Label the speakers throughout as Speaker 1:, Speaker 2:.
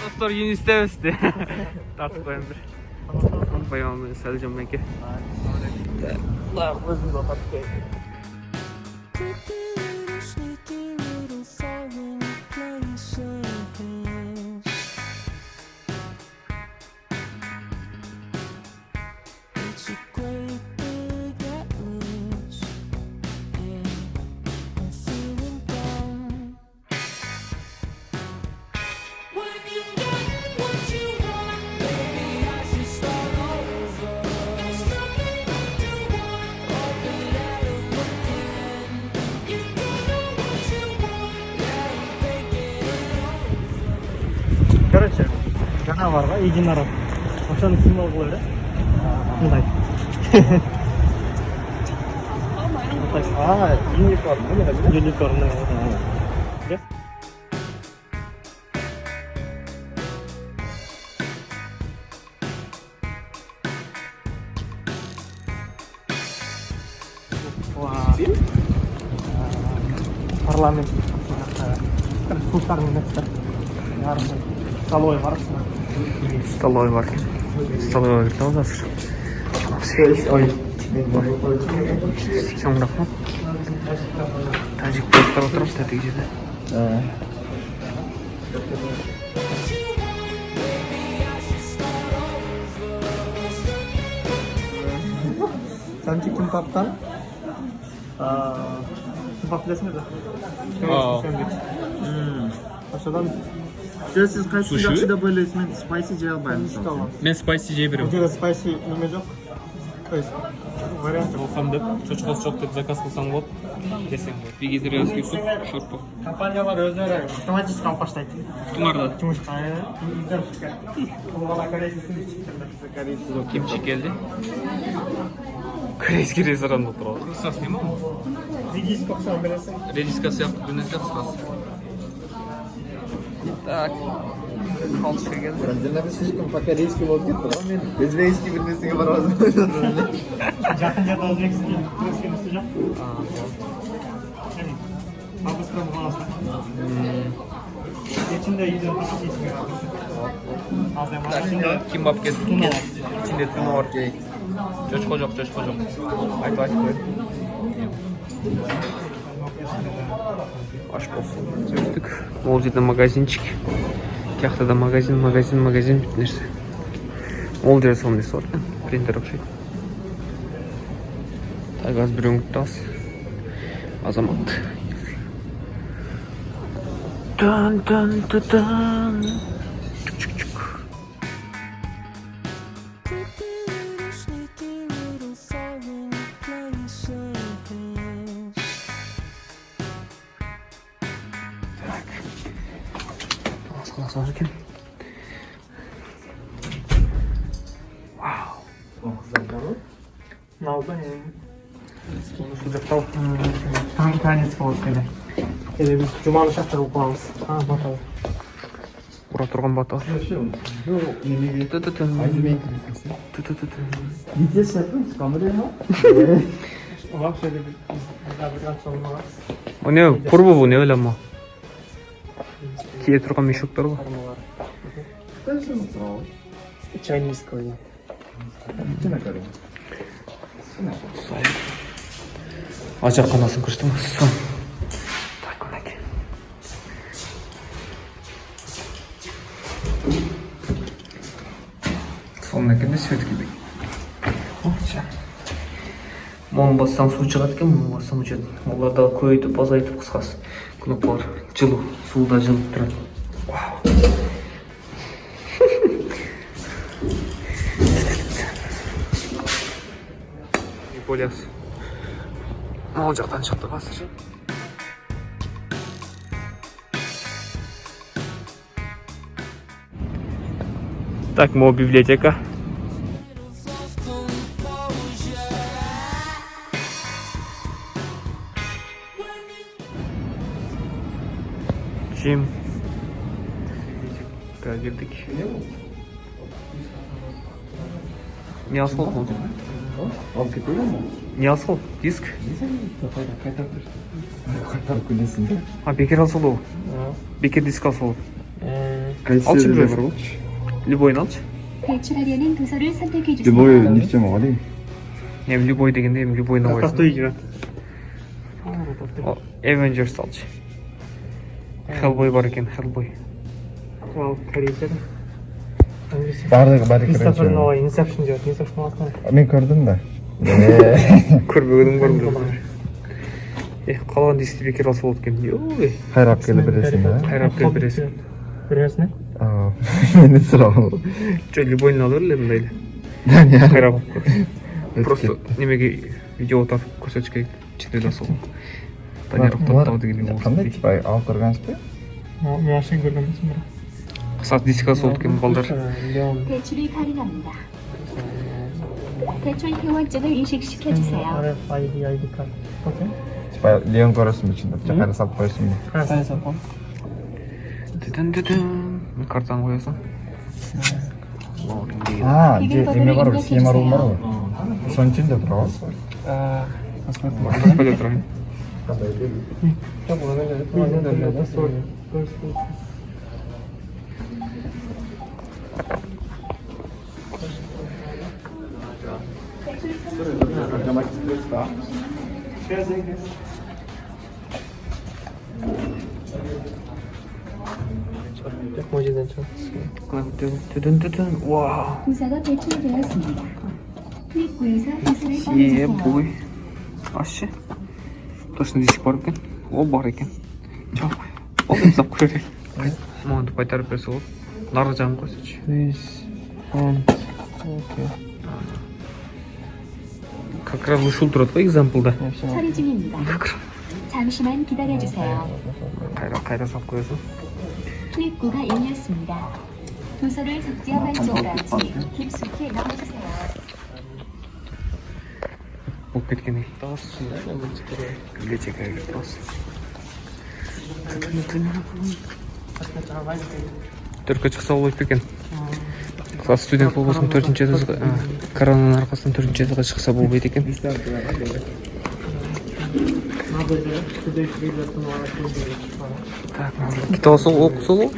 Speaker 1: Dostlar yine istemezdi. Tartıp koyun bir. Bayanlı Selcan Bey'e. Özüm de tartıp koyun.
Speaker 2: Короче, жанаварга эгин арап. Ошонун символу кылып эле. Мындай. Юникорн, юникорн. Парламент. Кустар министр. Столовый var.
Speaker 1: Staloy var. Staloy var. Tamam hazır.
Speaker 2: Ой.
Speaker 1: Sen bırakma. Tacik dostlar oturup tetik жерде.
Speaker 2: Sanki kimbaptan. Kimbap bilesiniz mi? Aşağıdan
Speaker 3: Siz qaysi yaxshida bo'ylaysiz? Men spicy jey olmayman.
Speaker 1: Ben spicy jey берем.
Speaker 2: Burada spicy nima yo'q? Вариант
Speaker 1: Болсам деп, чочкасы жоқ деп заказ қылсаң болады. Десең болады. Вегетарианский суп, шорпа.
Speaker 2: Компаниялар өздері автоматически алып баштайды.
Speaker 1: Тұмарда.
Speaker 2: Жұмысқа, олар корейский
Speaker 1: Кимчи келді. Корейский ресторанда тұрады. Қысас не ма?
Speaker 2: Редиска ұқсам бересің.
Speaker 1: Редиска сияқты бір нәрсе қысас. Так. Қалшыға келді.
Speaker 3: Сендерді слишком по-корейски болып кетті ғой. Мен өзбекский бір нәрсеге барып
Speaker 2: Жақын жерде өзбекский турецкий нәрсе жоқ. Абыстрам қаласы. İçinde yiyeceğim pişik içinde.
Speaker 1: Так, кимбап келді. İçinde tuna var. Чочко жоқ, чочко жоқ. Айтып қой. Аш болсын. Сөйттік. Ол жерде магазинчик. Тияқтада магазин бүт нәрсе. Ол жерде сондай сор екен. Принтер ұқсайды. Так, аз біреуін күтті Азамат. Дан. Чук. Так. Класс екен. Вау.
Speaker 2: Налды не? Onu жақтау. Танец болады келе. Келе біз жұманы шақтырып қоямыз. Баталы.
Speaker 1: Ура тұрған батал.
Speaker 2: Вообще де
Speaker 1: О не, құрбы бұл не өлі ма? Кие тұрған мешоктар бұл.
Speaker 2: Чайнийского.
Speaker 1: Açar kanasını kırıştım. Son. Tak onak. Sonundaki de süt gibi. Мон бассам суу чыгат экен, мон бассам учат. Олар да көбөйтүп, азайтып кыскасы. Кнопкалар жылуу, сууда жылып турат. Поляс. Мол жақтан шықты қазір. Так, мол библиотека. Jim. Girdik. Ne asıl oldu?
Speaker 3: Al кетеді ме?
Speaker 1: Ne asıl? Disk?
Speaker 3: Қатар күлесің де.
Speaker 1: Ha bekер asıl o. Bekер disk asıl o.
Speaker 3: Қайсы
Speaker 1: Алшы
Speaker 3: жерде
Speaker 1: біреу.
Speaker 3: бар болшы?
Speaker 1: Любойны алшы.
Speaker 4: 대출하려는 도서를 선택해 주세요.
Speaker 3: Любой не істемей қалай?
Speaker 1: Hem любой дегенде hem любойны
Speaker 2: Какой
Speaker 1: қойсын.
Speaker 2: игра?
Speaker 1: Avengers алшы. Hellboy бар екен, Hellboy.
Speaker 2: Ал корейцада.
Speaker 3: Барлығы бар
Speaker 2: Кристофер
Speaker 3: екен.
Speaker 2: Нолан Inception деп. Inception алсana.
Speaker 3: Мен көрдім да.
Speaker 1: Көрбегенім бар білем. Қалған дисті бекер алса болды екен. Йой.
Speaker 3: Қайрап келіп бересің да.
Speaker 1: Қайрап келіп бересің.
Speaker 2: Бересің?
Speaker 3: Мені сұрау.
Speaker 1: Че, любойны алыр елем дайлы.
Speaker 3: Қайрап.
Speaker 1: Қайрап. Просто немеге видео отап көрсетіш керек. Четірді асыл. Таня рұқтаттау деген
Speaker 3: Қандай типа алып көргенсіз бе?
Speaker 2: Мен ашын көрген емеспін бірақ.
Speaker 1: Қысас диск асыл болды екен балдар.
Speaker 4: 대출이 가능합니다. 대출 회원증을 인식시켜 주세요.
Speaker 2: ID 카드. 오케이.
Speaker 3: Типа Леон көресің бе ішінде? Жақайда салып қойсын ба?
Speaker 2: Қайсы сапам?
Speaker 1: Түтін. Картаны қоясың.
Speaker 3: Еме бар ғой, схема рул бар ғой. Соның ішінде тұра аласың ба?
Speaker 1: Қоспайды тұрайын.
Speaker 2: 어디든 쳐.
Speaker 1: Түтін. Вау.
Speaker 4: 도서가 대출되었습니다. 클릭구에서 도서를
Speaker 1: Е,
Speaker 4: 꺼내주세요.
Speaker 1: бой. Ашы. Точно диск бар екен. О, бар екен. Чау. Ол деп сап көрер. Маған қайтарып берсе болады. Нарғы жағын қойсайшы. Как раз ушул тұрады ғой экзамплда.
Speaker 4: 처리 중입니다. 잠시만 기다려 주세요.
Speaker 1: қайда сап қоясың.
Speaker 4: 클릭구가 열렸습니다. 도서를 적재한 쪽까지 깊숙이 넣어주세요.
Speaker 1: Болып кеткен екен. Билетик әйгір тас. Түркі шықса болып екен. Класс студент болғасын 4-ші етізға, коронаның арқасынан 4-ші етізға шықса болып екен. Так, кітап оқыса ол?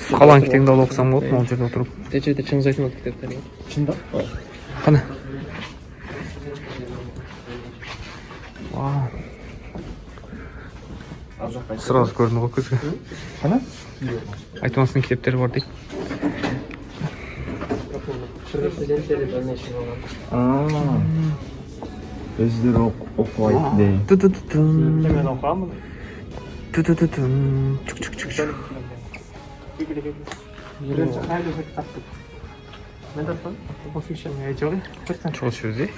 Speaker 1: Қалған кетеңді алып оқысам болады, ол жерде отырып.
Speaker 2: 대출대 청소해주면 어떻게 됐다니?
Speaker 3: Шында?
Speaker 1: Қана. Вау. Сразу көрінді ғой көзге.
Speaker 3: Қана?
Speaker 1: Айтмасының кітаптері бар дейді.
Speaker 2: студенттері бәріне ішін алған.
Speaker 3: Өздері оқып айтты дейін.
Speaker 1: Ту-ту-ту-тун.
Speaker 2: Мен оқамын.
Speaker 1: Ту-ту-ту-тун. Чук-чук-чук.
Speaker 2: Бірінші қайды кітапты. Мен таппын. Оқушым жолы.
Speaker 1: Чол сөзде.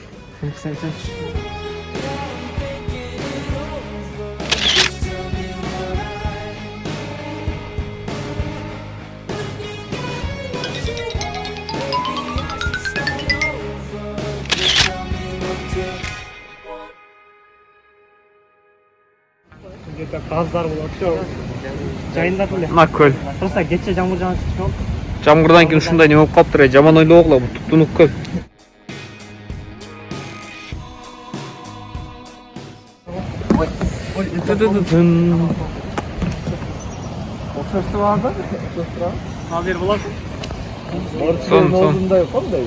Speaker 2: Где-то қаздар болады. Все. Жайында төле.
Speaker 1: Мына көл.
Speaker 2: Просто кеше жаңбыр жауып шығып.
Speaker 1: Жамғырдан кейін ушундай не болып қалыптыр, жаман ойлы оғла, бұл тұтынып көл. Ту-ту-ту-тун.
Speaker 2: Оқшашты бағазда? Назер боласың?
Speaker 1: Сон.
Speaker 3: қандай?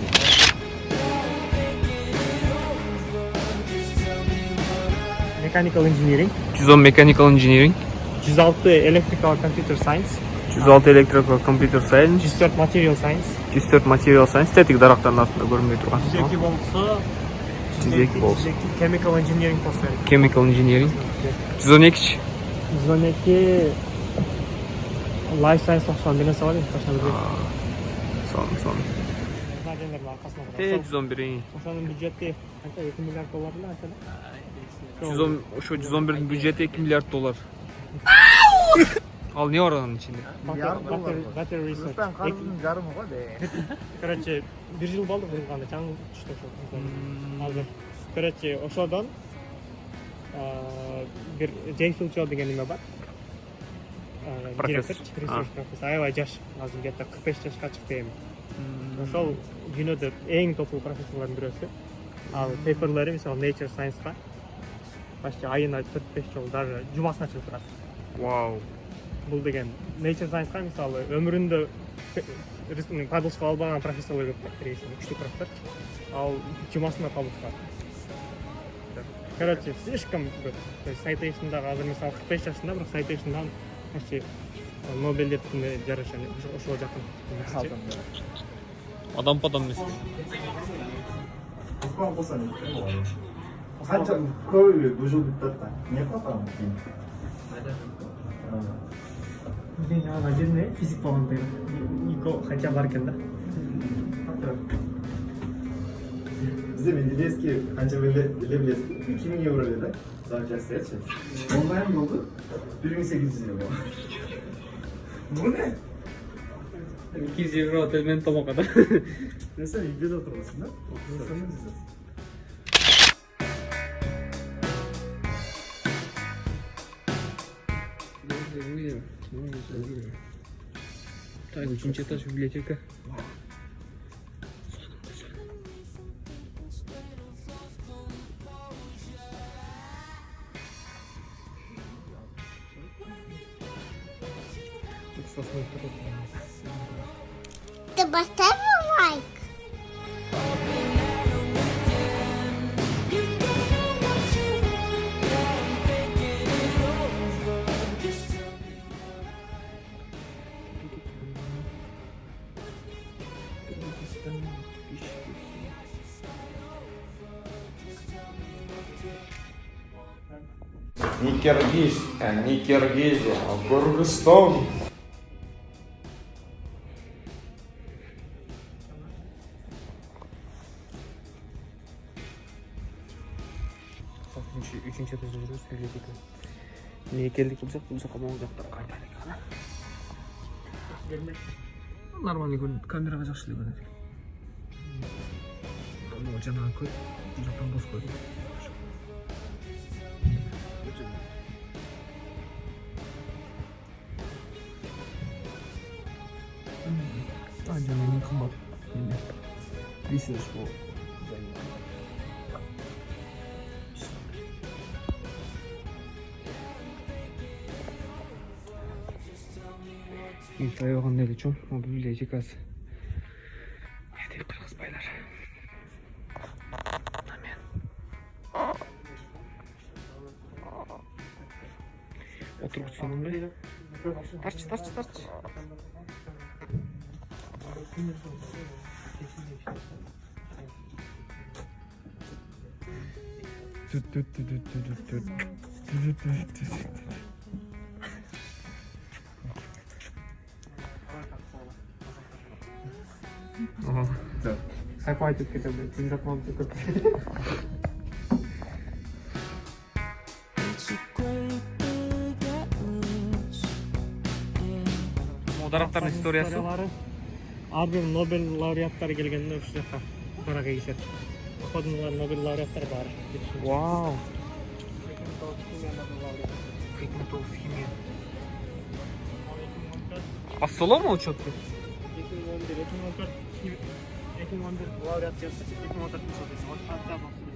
Speaker 2: Mechanical Engineering.
Speaker 1: 110 Mechanical Engineering,
Speaker 2: 106 Electrical Computer Science.
Speaker 1: 106 Electrical Computer Science,
Speaker 2: 104 Material Science.
Speaker 1: 104 Material Science, тетік дарақтардың артында көрінбей тұрған.
Speaker 2: 102 болса.
Speaker 1: 102 болса.
Speaker 2: Chemical Engineering болса.
Speaker 1: Chemical Engineering, 112.
Speaker 2: 112 Life Science тоқсан бірнесі бар еді.
Speaker 1: Son.
Speaker 2: Мадендердің арқасына.
Speaker 1: 111.
Speaker 2: Ошаның бюджеті қанша 2 миллиард доллар ма қанша?
Speaker 1: 111 бюджеті 2 миллиард доллар. Ал не бар оның ішінде?
Speaker 2: Battery research.
Speaker 3: жарымы ғой де.
Speaker 2: Короче, bir жыл болды құрылғанда, жаңы күшті Азыр. Короче, ошодан bir J-Future деген неме бар.
Speaker 1: Профессор.
Speaker 2: research профессор аябай жаш, азыр где-то 45 жашка чыкты эми. Ошол дүйнөдө эң топтуу профессорлордун бирөөсү. Ал пейперлери мисалы Nature Science-ка почти айына 4-5 жолу даже жумасына чыгып турат.
Speaker 1: Вау.
Speaker 2: Бул деген Nature Science-ка мисалы өмүрүндө паблишка албаган профессорлор көп тиресин, күчтүү профессор. Ал жумасына паблишка. Короче, слишком көп. То есть Citation'дагы азыр мисалы 45 жашында, бирок Citation'дан почти Нобелдин жарышаны ошого жакын.
Speaker 1: Адам падам эмес.
Speaker 3: Испан болса не болады. Қанша көбі бұжыл біттатта. Не қапам кейін?
Speaker 2: Мен жаңағы жеріне физик болғанда Ико қанша бар екен да.
Speaker 3: Бізде Менделеевский қанша біле білесіз? 2000 евро еді. Заң жасайды. Онлайн болды. 1800 евро. Bu ne?
Speaker 1: 200 евро өтелмен тамаққа да.
Speaker 3: Mesela үйде de тұрғысың да? Отырсаңыз десіз.
Speaker 1: Так, üçüncü этаж библиотека.
Speaker 5: Ты поставил лайк?
Speaker 6: Не Киргизия, а Кыргызстан.
Speaker 1: Üçüncü etажда жүрөбүз, библиотека. Эмнеге келдик болсок, бул жака могу жактан кайтайлык. Нормально көрүнөт, камерага жакшы эле көрүнөт. Могу жанагы көл, бул жактан бос көрүнөт. Анжелин кымбат. Research for Үйсайған әлі чоң, ол библиотекасы. Әдей қырғызбайлар. Амен. Отырып соның бе? Тарчы.
Speaker 2: Сайпа айтып кетеді, тез жатмам көп.
Speaker 1: Дарақтардың историясы.
Speaker 2: Әрбір Нобель лауреаттары келгенде осы жаққа параға еседі. Ходынлар Нобель лауреаттары бар.
Speaker 1: Вау. Химия. Астоло му учетку?
Speaker 2: 2011 лауреат жазса, 2014 жылы. От хатта бақсы.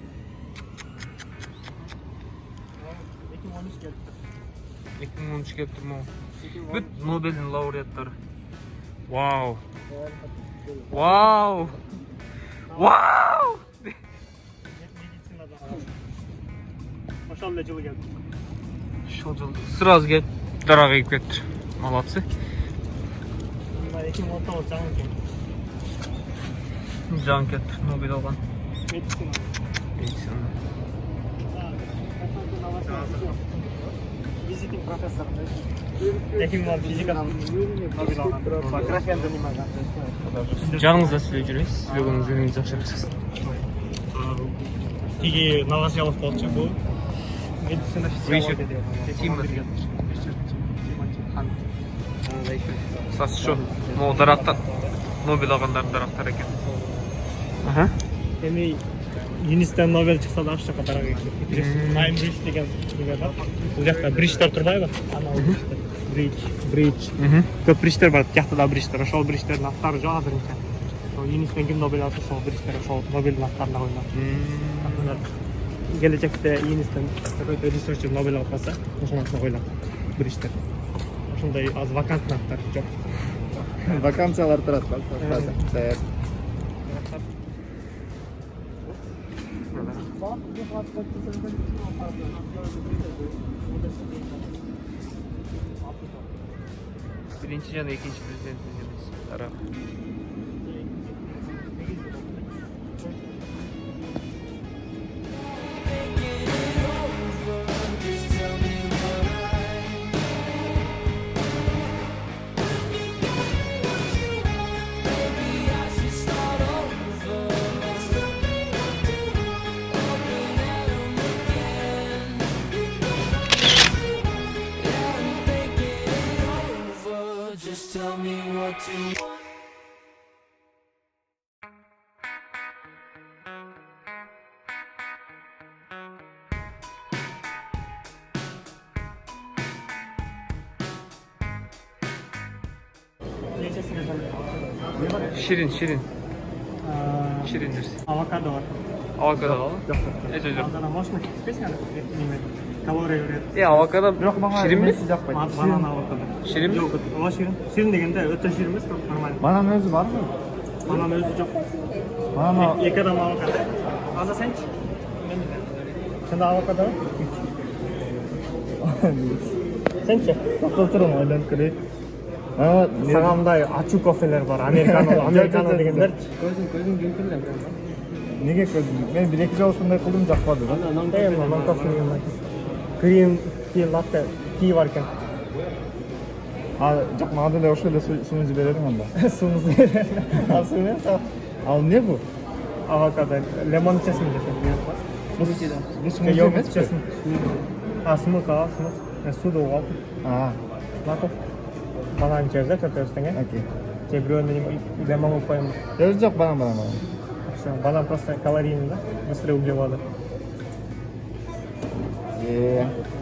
Speaker 2: 2013 келді.
Speaker 1: 2013 келіп тұр ма? Бүт Нобельдің лауреаттары. Вау.
Speaker 2: Медицинада. Ошол эле жылы келди.
Speaker 1: Шол жылы сразу келіп дараға киіп кетті. Молодцы.
Speaker 2: 2019 жаңы келді.
Speaker 1: Жан кетті, Нобель алған.
Speaker 2: Медицина. Визитинг профессор. 2010 физикадан Нобель алған. Графияны занимаған.
Speaker 1: Жаныңызда сөйлей жүресіз, сөйлегеніңіз өзіңіз жақсы жақсы.
Speaker 2: Тиги Новоселов болчу, бул медицина физиология.
Speaker 1: Сасы шо, мол дарақтар, Нобель алғандардың дарақтар екен.
Speaker 2: Эми Юнистен Нобель чыкса да ошол жака барак экен. Айм Бридж деген неге бар. Бул жакта бридждер турбайбы? Ана бридж. Көп бриджтер бар, тияқты да бриджтер. Ошол бриджтердин аттары жок азырынча. ЮНЕСКО ким Нобель алса, ошол бриджтер ошол Нобелдин аттарына коюлат. Келечекте ЮНЕСКО какой-то ресурс Нобель алып калса, ошонун атына коюлат бриджтер. Ошондой аз вакантный аттар жок.
Speaker 3: Вакансиялар турат.
Speaker 1: Birinchi jana ikinci prezidentimiz taraf.
Speaker 7: Just tell me what you want.
Speaker 1: Şirin, şirin. Şirindir.
Speaker 2: Авокадо бар.
Speaker 1: Avokado al.
Speaker 2: Жок.
Speaker 1: Жоқ.
Speaker 2: Ана машина кетпесин аны. Неме? Калория берет.
Speaker 1: Avokado şirin mi?
Speaker 2: Банан авокадо.
Speaker 1: Şirin mi?
Speaker 2: Жок, ооба ширин. Ширин дегенде өтө ширин эмес, бирок нормально.
Speaker 3: Банан өзү барбы?
Speaker 2: Банан өзү жок.
Speaker 3: Банан
Speaker 2: Эки адам авокадо. Аза сенчи? Сенде авокадо бар? Сенчи? Акылтырын ойлонуп көрөйүн. Сага мындай ачуу кофелер бар. Американо дегендерчи.
Speaker 3: көзүң кемпирле. Неге көзүң? Мен бир эки жолу ушундай кылдым, жакпады да.
Speaker 2: Нон кофе деген. Крем, ти латте, ти бар экен.
Speaker 3: Жакмады деле ошол эле сууну жиберең анда.
Speaker 2: Суумузду берет. Ал суу эмес,
Speaker 3: Ал эмне бу?
Speaker 2: авокадо, лемон чесин десем.
Speaker 3: Бул смузи эмеспи?
Speaker 2: Смук, смук. Суду алып. Макул. Банан чезе, көтөстүң,
Speaker 3: Окей.
Speaker 2: Же бирөөнү лемон коюм.
Speaker 3: Өзү жок банан.
Speaker 2: Банан просто калорийный, да? Быстрый углеводы.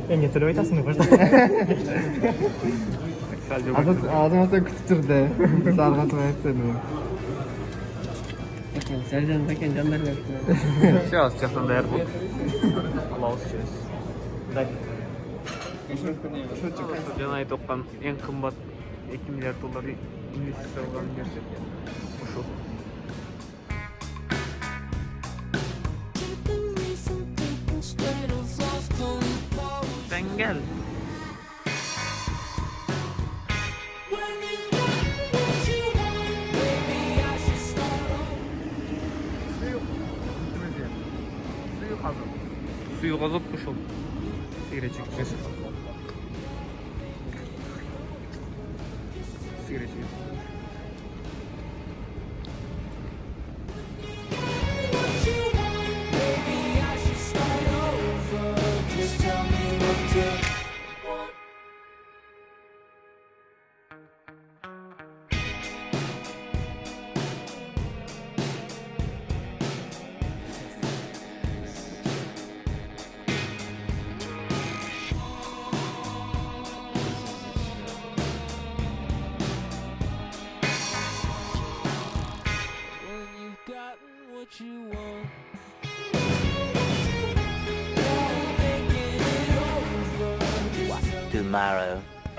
Speaker 2: Эмне төлөп айтасың, башта?
Speaker 3: Азыр сен күтүп тур да. Саргатып айтсаң.
Speaker 2: Сержан Бакен Жандарбек.
Speaker 1: Сейчас даяр бол. Алабыз сейчас. Жана айтып аткан эң кымбат 2 миллиард доллар инвестиция кылган университет ушул. Деңгел. Suyu kazıp ушул. Sigara çekeceğiz. Sigara çekeceğiz.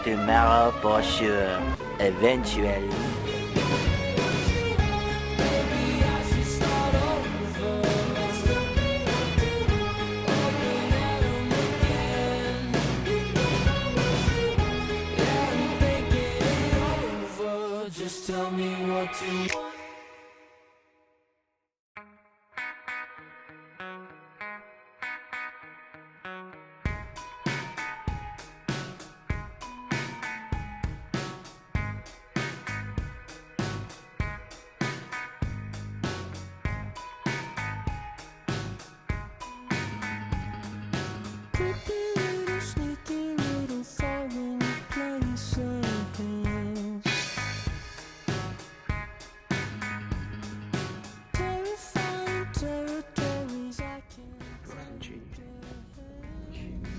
Speaker 8: Tomorrow for sure, eventually.
Speaker 7: Just tell me what you want.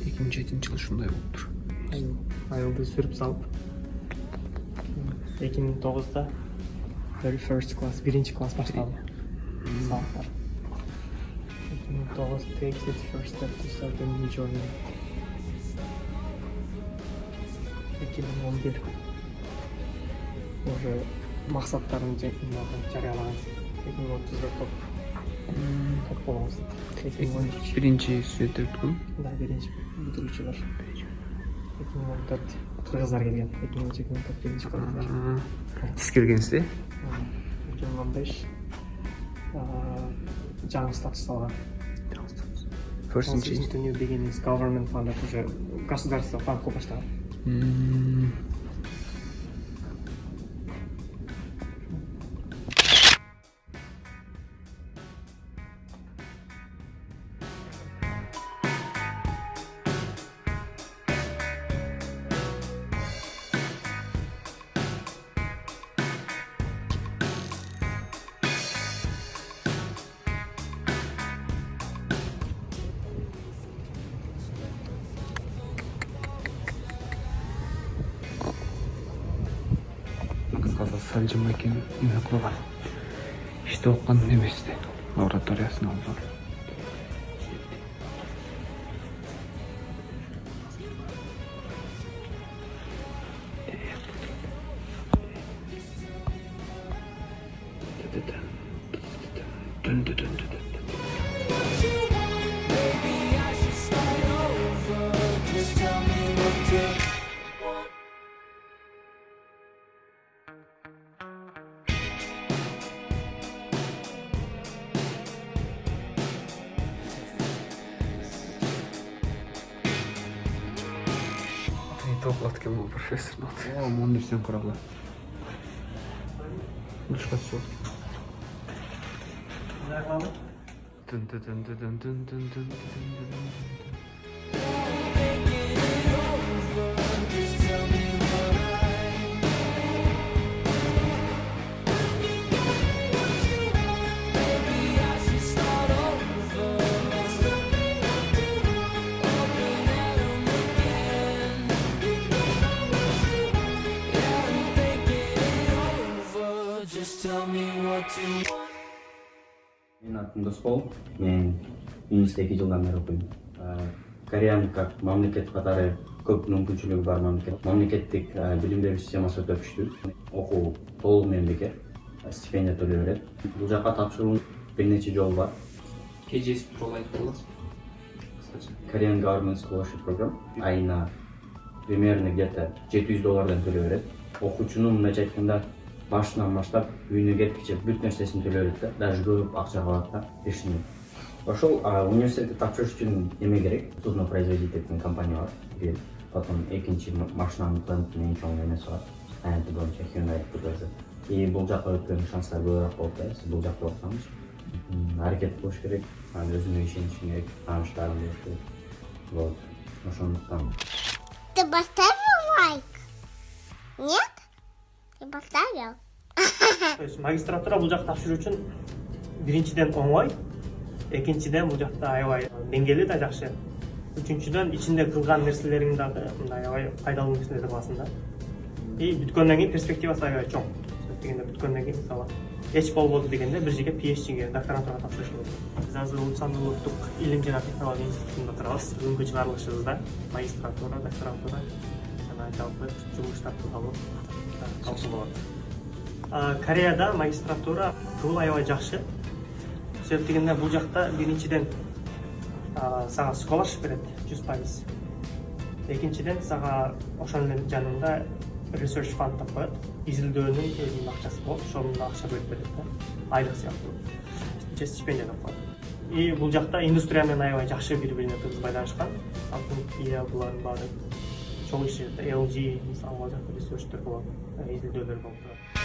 Speaker 1: İkinci yıl ушундай болуптур.
Speaker 2: айылды сүрүп салып 2009-да very first class, биринчи класс башталды. Сабактар. 2009 takes its first step to start a new journey. 2011 уже максаттарын жарыялаган. 2030-да топ боламыз. 2013
Speaker 1: Биринчи студенттер өткөн.
Speaker 2: да биринчи бүтүрүүчүлөр. 2014 кыргыздар келген. 2014 биринчи кыргыздар.
Speaker 1: Сиз келгенсиз,
Speaker 2: 2015 жаңы статус алган.
Speaker 1: First
Speaker 2: Transition to New Beginnings Government Fund уже государство фонд кылып баштаган.
Speaker 1: Кыскасы Сальжым экен эме кылган. Иштеп оккан неместе. Лабораториясына алган.
Speaker 7: Maybe I should start over. Just tell me what to want.
Speaker 1: Топлат кем был профессор. О, мон нерсени курагыла. Башка всё.
Speaker 7: Just tell me what maybe I should start over. There's nothing left to open at 'em again. Yeah, I'm thinking it over. Just tell me what to want.
Speaker 9: Менин атым Доспол. Мен университетте 2 жылдан бери окуйм. Кореян как мамлекет катары көп мүмкүнчүлүгү бар мамлекет. Мамлекеттик билим берүү системасы өтө күчтүү. Окуу толугу менен бекер. Стипендия төлөй берет. Бул жака тапшыруу бир нече жол бар.
Speaker 1: KGS туралы айтып аласыз?
Speaker 9: Korean Government Scholarship Program айына примерно где-то $700 төлөй берет. Окуучунун мындайча айтканда башынан баштап үйүнө кеткиче бүт нерсесин төлөй берет да, даже көп акча калат да, эчтене. Ошол университетти тапшырыш үчүн эме керек? Судно-производительный компания бар. Потом экинчи машинанын плантын эң чоң эмеси бар. Аянты боюнча Hyundai тургузу. И бул жакка өткөн шанстар көбүрөөк болот да, сиз бул жакта окусаңыз. Аракет кылыш керек, өзүңө ишениш керек, тааныштарың болуш керек. Вот. Ошондуктан.
Speaker 5: Ты поставил лайк? Нет? Ты поставил?
Speaker 2: То есть магистратура бул жакта тапшыруу үчүн биринчиден оңой, экинчиден бул жакта аябай деңгээли да жакшы. Үчүнчүдөн ичинде кылган нерселериң дагы мындай аябай пайдалуу нерселерди кыласың да. И бүткөндөн кийин перспективасы аябай чоң. Дегенде бүткөндөн кийин мисалы эч болбоду дегенде бир жерге PhD-ге, докторантурага тапшырыш мүмкүн. Биз азыр Улуттан улуттук илим жана технология институтунда турабыз. Бүгүнкү чыгарылышыбызда магистратура, докторантура жана жалпы жумуштар тууралуу талкууланат. Кореяда магистратура кылуу аябай жакшы. Себеп дегенде бул жакта биринчиден сага scholarship берет 100%. Экинчиден сага ошонун жанында research fund деп коет. Изилдөөнүн өзүнүн акчасы болот, ошонун акча бөлүп берет да. Айлык сыяктуу. Же стипендия деп коет. И бул жакта индустрия менен аябай жакшы бири-бирине тыгыз байланышкан. Алтын булардын баары чоң иши LG, мисалы, бул жакта researchtер болот, изилдөөлөр болуп турат.